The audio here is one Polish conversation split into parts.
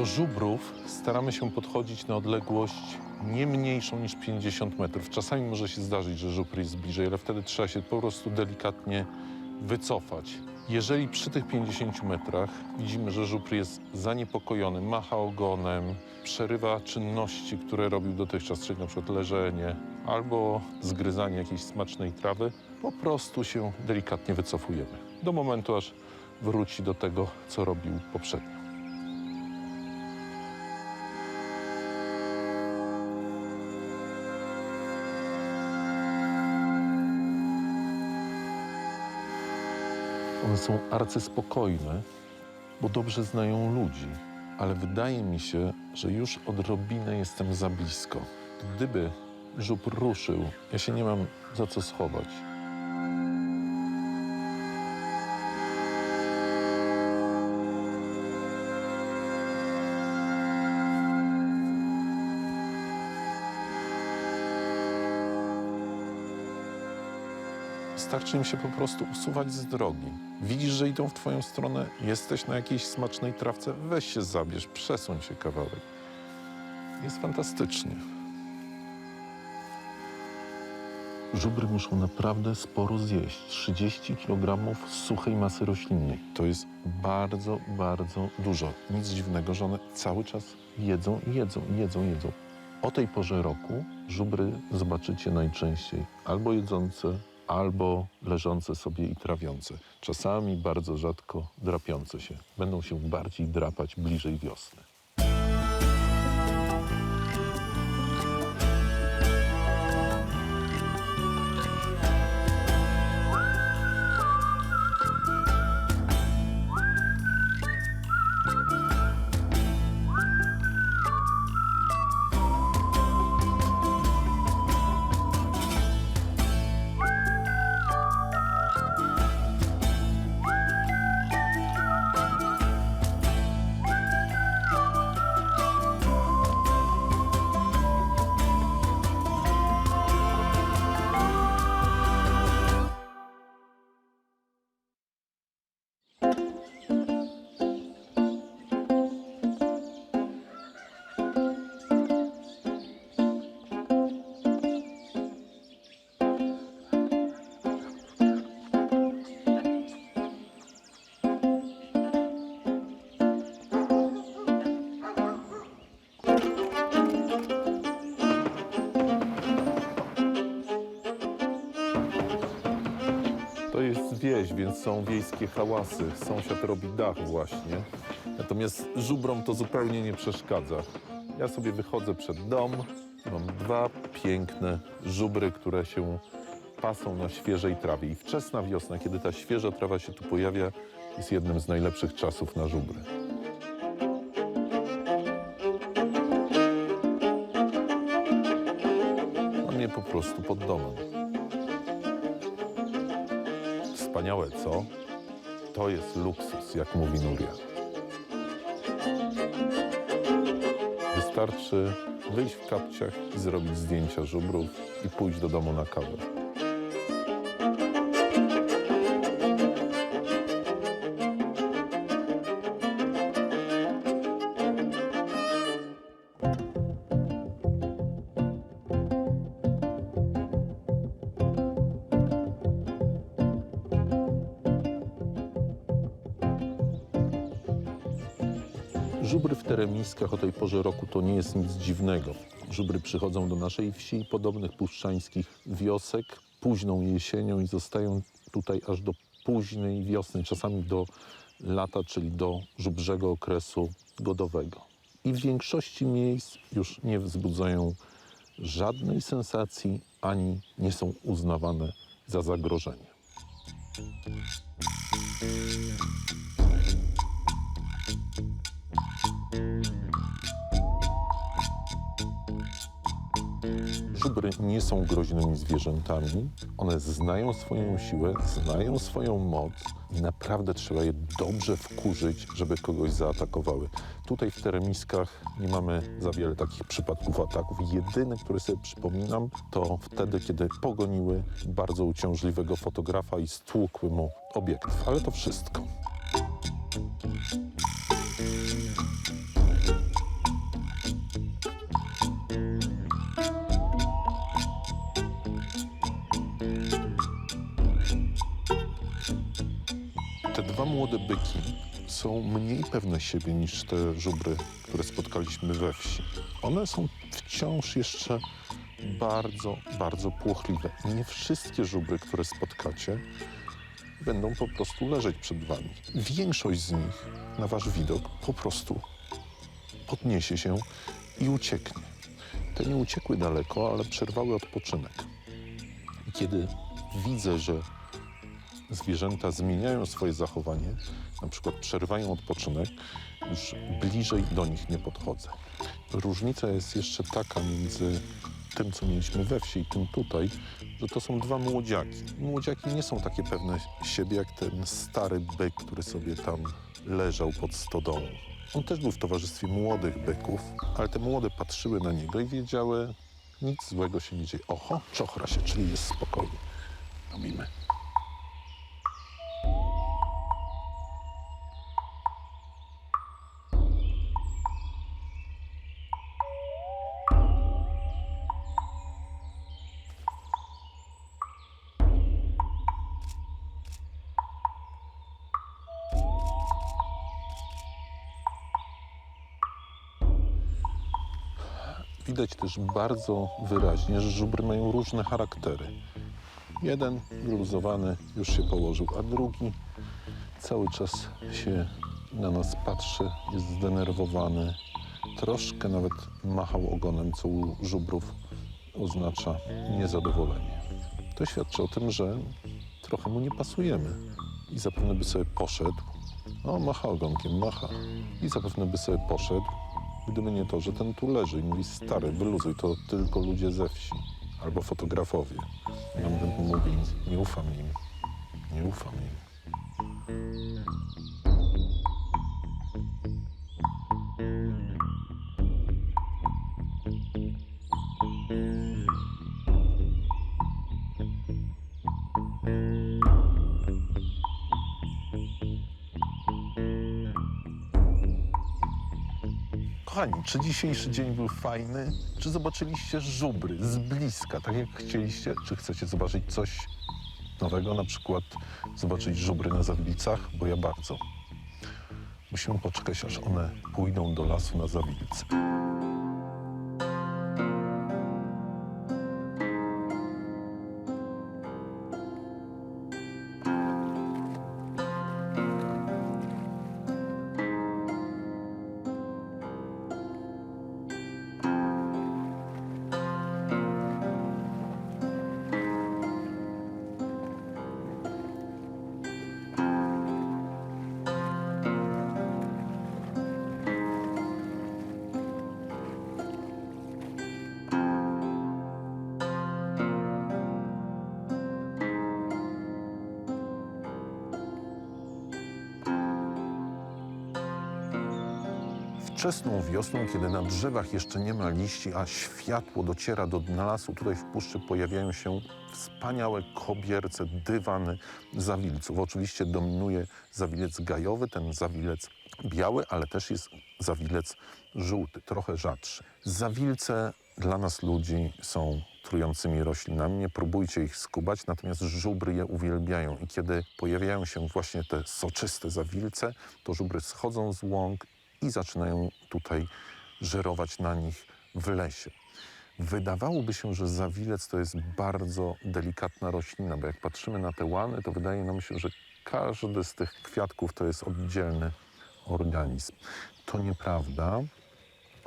Do żubrów staramy się podchodzić na odległość nie mniejszą niż 50 metrów. Czasami może się zdarzyć, że żubr jest bliżej, ale wtedy trzeba się po prostu delikatnie wycofać. Jeżeli przy tych 50 metrach widzimy, że żubr jest zaniepokojony, macha ogonem, przerywa czynności, które robił dotychczas, czyli na przykład leżenie albo zgryzanie jakiejś smacznej trawy, po prostu się delikatnie wycofujemy do momentu, aż wróci do tego, co robił poprzednio. One są arcyspokojne, bo dobrze znają ludzi, ale wydaje mi się, że już odrobinę jestem za blisko. Gdyby żubr ruszył, ja się nie mam za co schować. Wystarczy im się po prostu usuwać z drogi. Widzisz, że idą w twoją stronę, jesteś na jakiejś smacznej trawce, weź się zabierz, przesuń się kawałek. Jest fantastycznie. Żubry muszą naprawdę sporo zjeść. 30 kg suchej masy roślinnej. To jest bardzo, bardzo dużo. Nic dziwnego, że one cały czas jedzą. O tej porze roku żubry zobaczycie najczęściej albo jedzące, albo leżące sobie i trawiące. Czasami bardzo rzadko drapiące się. Będą się bardziej drapać bliżej wiosny. To jest wieś, więc są wiejskie hałasy. Sąsiad robi dach właśnie. Natomiast żubrom to zupełnie nie przeszkadza. Ja sobie wychodzę przed dom. Mam dwa piękne żubry, które się pasą na świeżej trawie. I wczesna wiosna, kiedy ta świeża trawa się tu pojawia, jest jednym z najlepszych czasów na żubry. Mam je po prostu pod domem. Wspaniałe, co? To jest luksus, jak mówi Nuria. Wystarczy wyjść w kapciach i zrobić zdjęcia żubrów i pójść do domu na kawę. Żubry w teremiskach o tej porze roku to nie jest nic dziwnego. Żubry przychodzą do naszej wsi i podobnych puszczańskich wiosek późną jesienią i zostają tutaj aż do późnej wiosny, czasami do lata, czyli do żubrzego okresu godowego. I w większości miejsc już nie wzbudzają żadnej sensacji, ani nie są uznawane za zagrożenie. Żubry nie są groźnymi zwierzętami. One znają swoją siłę, znają swoją moc i naprawdę trzeba je dobrze wkurzyć, żeby kogoś zaatakowały. Tutaj w teremiskach nie mamy za wiele takich przypadków ataków. Jedyne, które sobie przypominam, to wtedy, kiedy pogoniły bardzo uciążliwego fotografa i stłukły mu obiektyw. Ale to wszystko. Te dwa młode byki są mniej pewne siebie niż te żubry, które spotkaliśmy we wsi. One są wciąż jeszcze bardzo, bardzo płochliwe. Nie wszystkie żubry, które spotkacie, będą po prostu leżeć przed wami. Większość z nich na wasz widok po prostu podniesie się i ucieknie. Te nie uciekły daleko, ale przerwały odpoczynek. I kiedy widzę, że zwierzęta zmieniają swoje zachowanie, na przykład przerywają odpoczynek, już bliżej do nich nie podchodzę. Różnica jest jeszcze taka między tym, co mieliśmy we wsi i tym tutaj, że to są dwa młodziaki. Młodziaki nie są takie pewne siebie jak ten stary byk, który sobie tam leżał pod stodołą. On też był w towarzystwie młodych byków, ale te młode patrzyły na niego i wiedziały, nic złego się nie dzieje. Oho, czochra się, czyli jest spokojnie. Robimy. Widać też bardzo wyraźnie, że żubry mają różne charaktery. Jeden wyluzowany już się położył, a drugi cały czas się na nas patrzy, jest zdenerwowany. Troszkę nawet machał ogonem, co u żubrów oznacza niezadowolenie. To świadczy o tym, że trochę mu nie pasujemy i zapewne by sobie poszedł. O, macha ogonkiem, macha. I zapewne by sobie poszedł, gdyby nie to, że ten tu leży i mówi: stary, wyluzuj, to tylko ludzie ze wsi albo fotografowie. I on by mówi: nie ufam im, nie ufam im. Kochani, czy dzisiejszy dzień był fajny? Czy zobaczyliście żubry z bliska, tak jak chcieliście? Czy chcecie zobaczyć coś nowego, na przykład zobaczyć żubry na Zawilcach? Bo ja bardzo. Musimy poczekać, aż one pójdą do lasu na Zawilce. Wczesną wiosną, kiedy na drzewach jeszcze nie ma liści, a światło dociera do dna lasu, tutaj w puszczy pojawiają się wspaniałe kobierce, dywany zawilców. Oczywiście dominuje zawilec gajowy, ten zawilec biały, ale też jest zawilec żółty, trochę rzadszy. Zawilce dla nas ludzi są trującymi roślinami, nie próbujcie ich skubać, natomiast żubry je uwielbiają i kiedy pojawiają się właśnie te soczyste zawilce, to żubry schodzą z łąk i zaczynają tutaj żerować na nich w lesie. Wydawałoby się, że zawilec to jest bardzo delikatna roślina, bo jak patrzymy na te łany, to wydaje nam się, że każdy z tych kwiatków to jest oddzielny organizm. To nieprawda.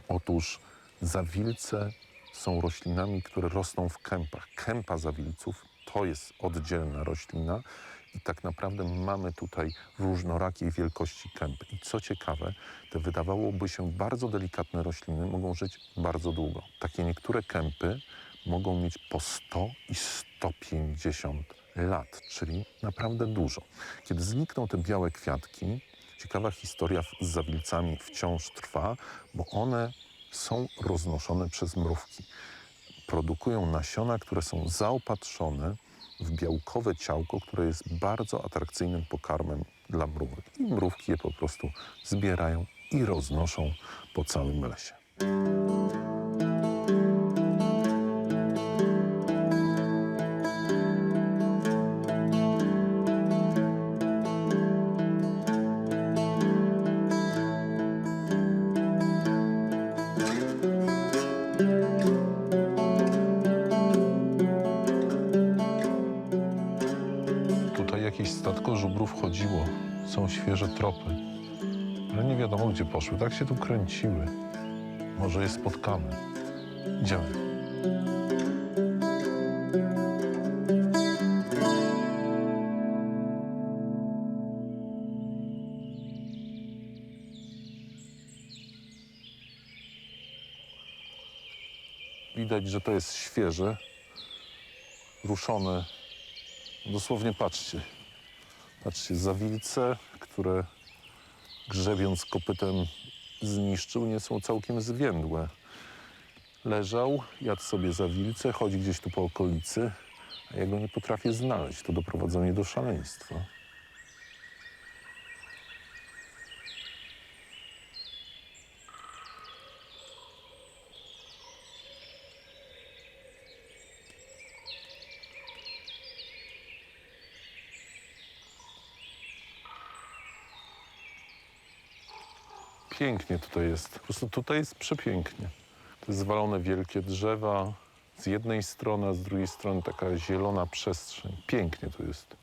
Otóż zawilce są roślinami, które rosną w kępach. Kępa zawilców to jest oddzielna roślina i tak naprawdę mamy tutaj różnorakiej wielkości kępy. I co ciekawe, te wydawałoby się bardzo delikatne rośliny mogą żyć bardzo długo. Takie niektóre kępy mogą mieć po 100 i 150 lat, czyli naprawdę dużo. Kiedy znikną te białe kwiatki, ciekawa historia z zawilcami wciąż trwa, bo one są roznoszone przez mrówki. Produkują nasiona, które są zaopatrzone w białkowe ciałko, które jest bardzo atrakcyjnym pokarmem dla mrówek. I mrówki je po prostu zbierają i roznoszą po całym lesie. Są świeże tropy, ale nie wiadomo, gdzie poszły. Tak się tu kręciły. Może je spotkamy. Idziemy. Widać, że to jest świeże, ruszone. Dosłownie patrzcie. Patrzcie, zawilce, które grzebiąc kopytem zniszczył, nie są całkiem zwiędłe. Leżał, jadł sobie zawilce, chodzi gdzieś tu po okolicy, a ja go nie potrafię znaleźć. To doprowadza mnie do szaleństwa. Pięknie tutaj jest. Po prostu tutaj jest przepięknie. To jest zwalone wielkie drzewa z jednej strony, a z drugiej strony taka zielona przestrzeń. Pięknie tu jest.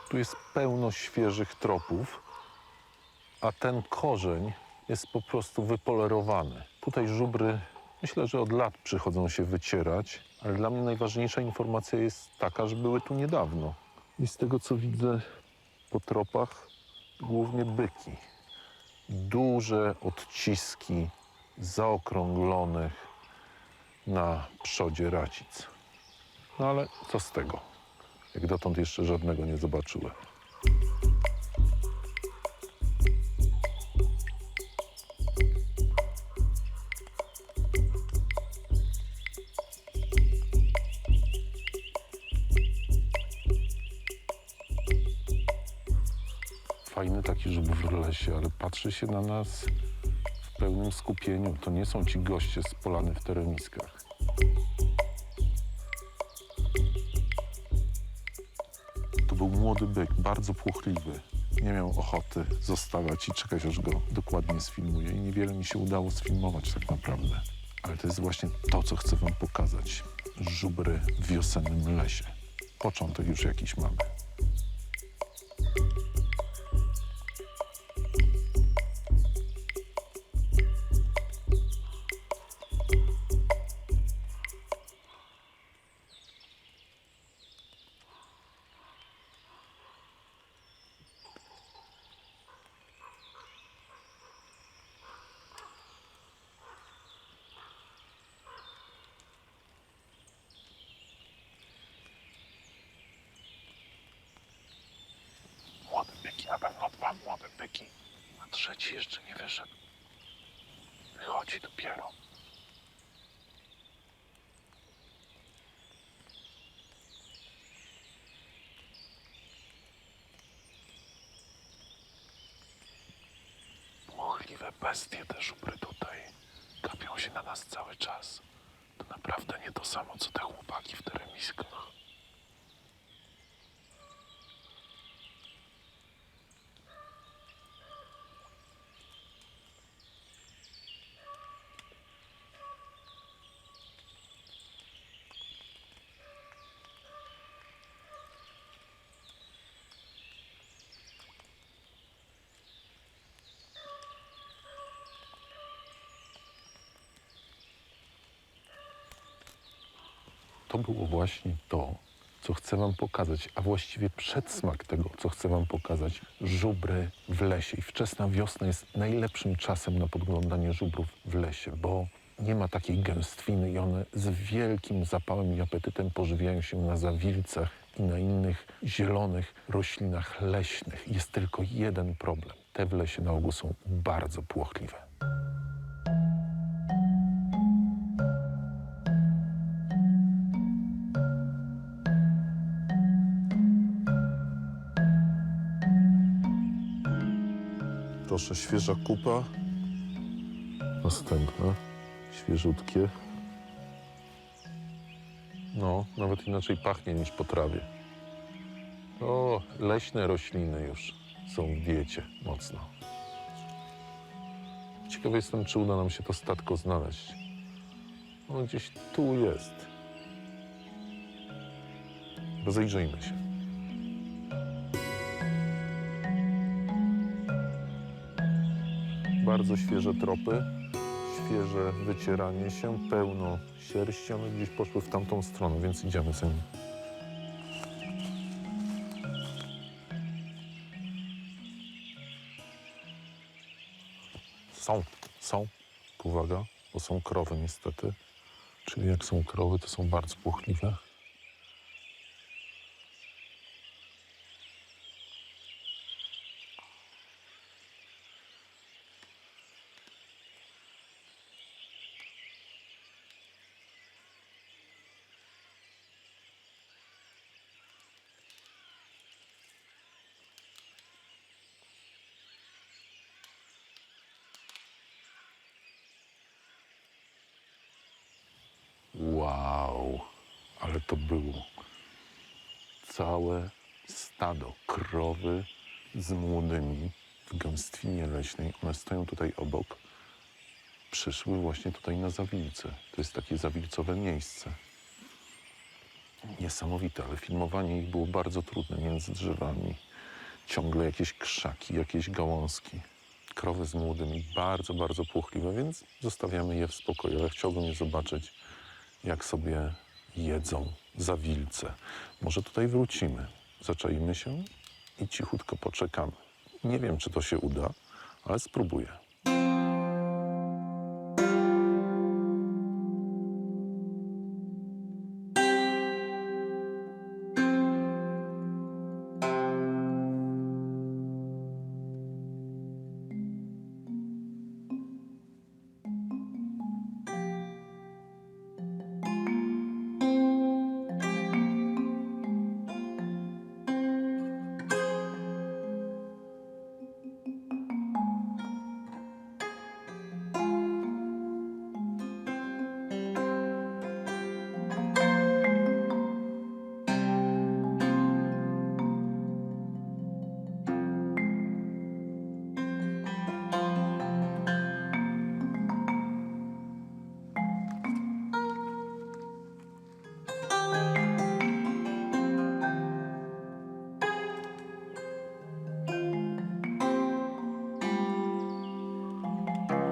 Tu jest pełno świeżych tropów, a ten korzeń jest po prostu wypolerowany. Tutaj żubry, myślę, że od lat przychodzą się wycierać, ale dla mnie najważniejsza informacja jest taka, że były tu niedawno. I z tego, co widzę po tropach, głównie byki. Duże odciski zaokrąglonych na przodzie racic. No ale co z tego? Jak dotąd jeszcze żadnego nie zobaczyłem. Fajny taki żubr w lesie, ale patrzy się na nas w pełnym skupieniu. To nie są ci goście z polany w tereniskach. To był młody byk, bardzo płochliwy. Nie miał ochoty zostawać i czekać, aż go dokładnie sfilmuję. I niewiele mi się udało sfilmować tak naprawdę. Ale to jest właśnie to, co chcę wam pokazać. Żubry w wiosennym lesie. Początek już jakiś mamy. Młode byki, na pewno 2 młode byki, a trzeci jeszcze nie wyszedł. Wychodzi dopiero. Płochliwe bestie te żubry tutaj. Gapią się na nas cały czas. To naprawdę nie to samo, co te chłopaki w tereniskach. To było właśnie to, co chcę wam pokazać, a właściwie przedsmak tego, co chcę wam pokazać. Żubry w lesie. I wczesna wiosna jest najlepszym czasem na podglądanie żubrów w lesie, bo nie ma takiej gęstwiny i one z wielkim zapałem i apetytem pożywiają się na zawilcach i na innych zielonych roślinach leśnych. Jest tylko jeden problem. Te w lesie na ogół są bardzo płochliwe. Proszę, świeża kupa. Następna. Świeżutkie. No, nawet inaczej pachnie niż po trawie. O, leśne rośliny już są w diecie mocno. Ciekawy jestem, czy uda nam się to statko znaleźć. Ono gdzieś tu jest. Rozejrzyjmy się. Bardzo świeże tropy, świeże wycieranie się, pełno sierści. One gdzieś poszły w tamtą stronę, więc idziemy za nimi. Są. Uwaga, bo są krowy niestety. Czyli jak są krowy, to są bardzo płochliwe. Wow, ale to było całe stado krowy z młodymi w gęstwinie leśnej. One stoją tutaj obok. Przyszły właśnie tutaj na Zawilce. To jest takie zawilcowe miejsce. Niesamowite, ale filmowanie ich było bardzo trudne między drzewami. Ciągle jakieś krzaki, jakieś gałązki. Krowy z młodymi, bardzo, bardzo płochliwe, więc zostawiamy je w spokoju. Ale chciałbym je zobaczyć, jak sobie jedzą zawilce. Może tutaj wrócimy, zaczaimy się i cichutko poczekamy. Nie wiem, czy to się uda, ale spróbuję.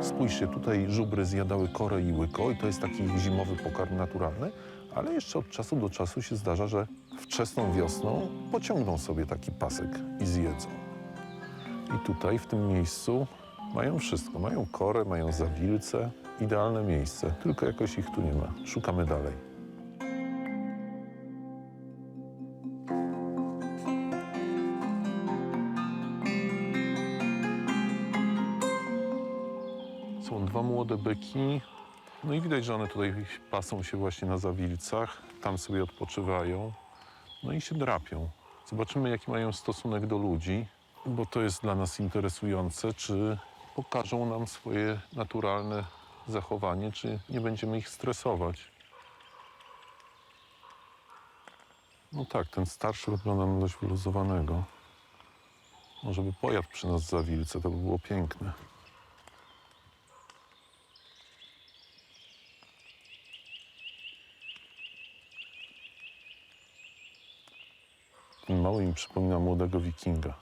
Spójrzcie, tutaj żubry zjadały korę i łyko i to jest taki ich zimowy pokarm naturalny, ale jeszcze od czasu do czasu się zdarza, że wczesną wiosną pociągną sobie taki pasek i zjedzą. I tutaj, w tym miejscu, mają wszystko. Mają korę, mają zawilce. Idealne miejsce, tylko jakoś ich tu nie ma. Szukamy dalej. Są dwa młode byki. No i widać, że one tutaj pasą się właśnie na zawilcach. Tam sobie odpoczywają. No i się drapią. Zobaczymy, jaki mają stosunek do ludzi, bo to jest dla nas interesujące, czy pokażą nam swoje naturalne zachowanie, czy nie będziemy ich stresować. No tak, ten starszy wygląda na dość wyluzowanego. Może by pojadł przy nas zawilce, to by było piękne. Ten mały mi przypomina młodego wikinga.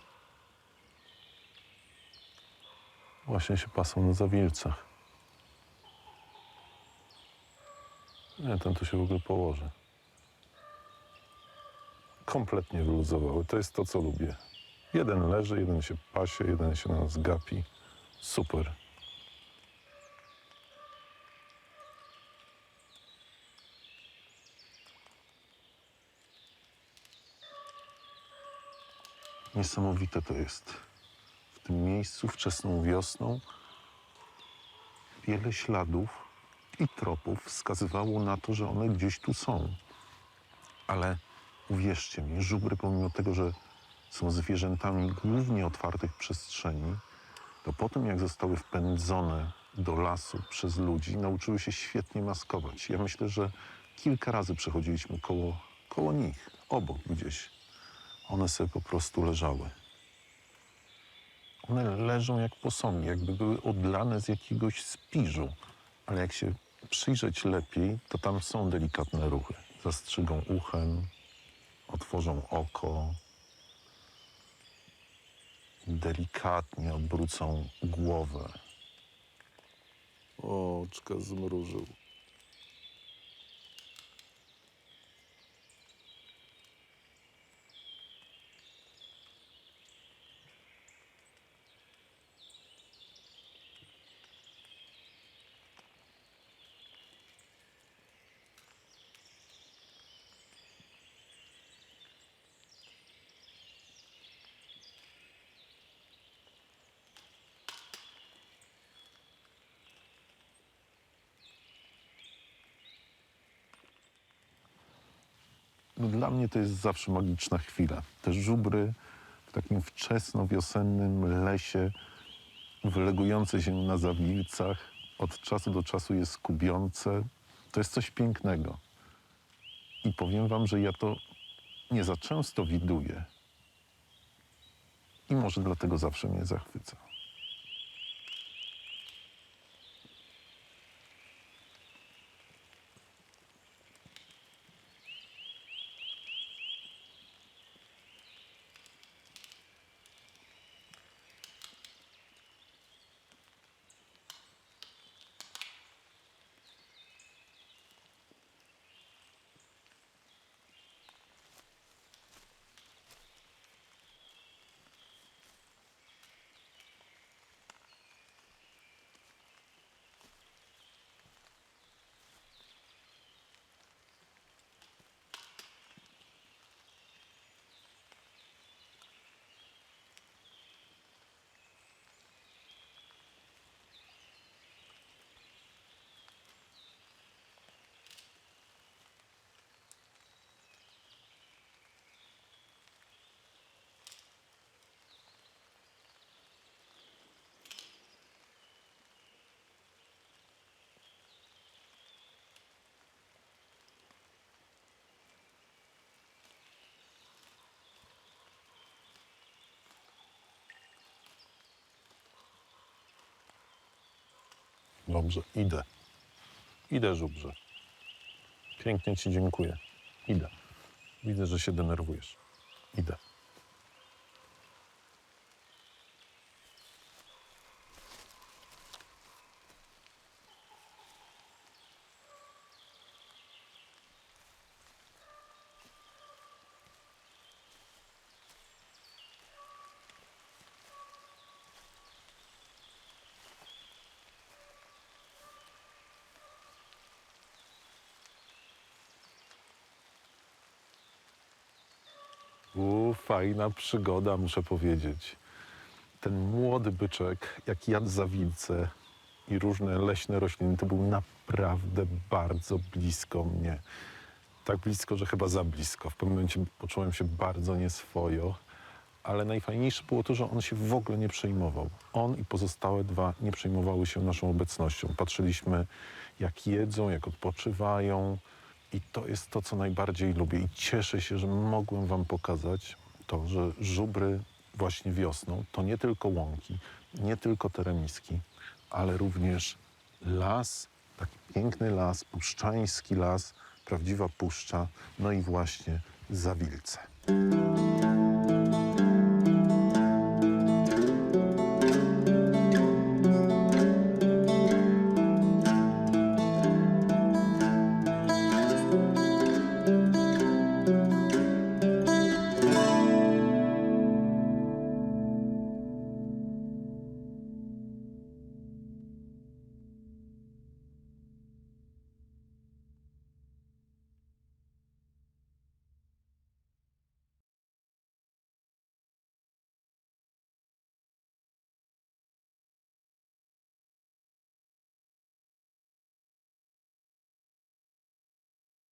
Właśnie się pasą na zawilcach. Nie, ten tu się w ogóle położy. Kompletnie wyluzowały. To jest to, co lubię. Jeden leży, jeden się pasie, jeden się na nas gapi. Super. Niesamowite to jest. W tym miejscu wczesną wiosną wiele śladów i tropów wskazywało na to, że one gdzieś tu są. Ale uwierzcie mi, żubry, pomimo tego, że są zwierzętami głównie otwartych przestrzeni, to po tym, jak zostały wpędzone do lasu przez ludzi, nauczyły się świetnie maskować. Ja myślę, że kilka razy przechodziliśmy koło nich, obok gdzieś. One sobie po prostu leżały. One leżą jak posągi, jakby były odlane z jakiegoś spiżu. Ale jak się przyjrzeć lepiej, to tam są delikatne ruchy. Zastrzygą uchem, otworzą otworzą oko, delikatnie obrócą głowę. Oczka zmrużył. No, dla mnie to jest zawsze magiczna chwila. Te żubry w takim wczesnowiosennym lesie, wylegujące się na zawilcach, od czasu do czasu je skubiące, to jest coś pięknego. I powiem wam, że ja to nie za często widuję. I może dlatego zawsze mnie zachwyca. Dobrze, idę. Idę, żubrze. Pięknie ci dziękuję. Idę. Widzę, że się denerwujesz. Idę. Fajna przygoda, muszę powiedzieć. Ten młody byczek, jak jadł zawilce i różne leśne rośliny, to był naprawdę bardzo blisko mnie. Tak blisko, że chyba za blisko. W pewnym momencie poczułem się bardzo nieswojo, ale najfajniejsze było to, że on się w ogóle nie przejmował. On i pozostałe dwa nie przejmowały się naszą obecnością. Patrzyliśmy, jak jedzą, jak odpoczywają i to jest to, co najbardziej lubię. I cieszę się, że mogłem wam pokazać to, że żubry właśnie wiosną to nie tylko łąki, nie tylko teremiski, ale również las, taki piękny las, puszczański las, prawdziwa puszcza, no i właśnie zawilce.